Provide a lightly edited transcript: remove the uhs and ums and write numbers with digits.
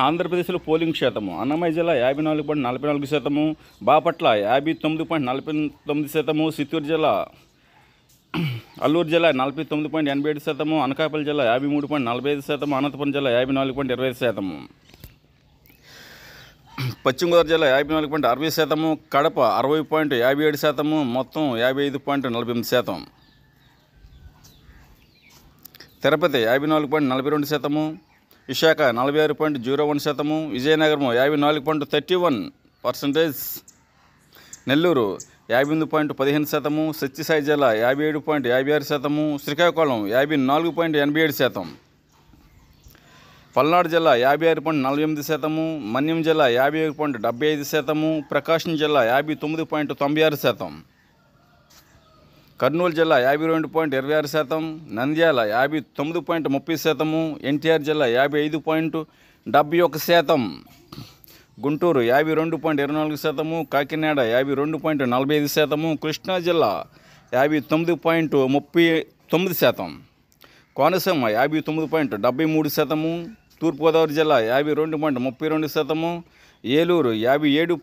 ఆంధ్రప్రదేశ్లో పోలింగ్ శాతము అన్నమయ్య జిల్లా 54.44%, బాపట్ల 59.49%, చిత్తూరు జిల్లా అల్లూరు జిల్లా 49.87%, అనకాపల్లి జిల్లా 53.45%, అనంతపురం జిల్లా 54.25%, పశ్చిమ గోదావరి జిల్లా 54.60%, కడప 60.57%, మొత్తం 55.48%, తిరుపతి 54.42%, విశాఖ 46.01%, విజయనగరం 54.31%, నెల్లూరు 58.15%, సత్యసాయి జిల్లా 57.56%, శ్రీకాకుళం 54.87%, పల్నాడు జిల్లా 56.48%, మన్యం జిల్లా 51.75%, ప్రకాశం జిల్లా 59.96%, కర్నూలు జిల్లా 52.26%, నంద్యాల 59.30%, ఎన్టీఆర్ జిల్లా 55.71%, గుంటూరు 52.24%, కాకినాడ 52.45%, కృష్ణా జిల్లా 59.39%, కోనసీమ 59.73%, తూర్పుగోదావరి జిల్లా 52.32%, ఏలూరు 57.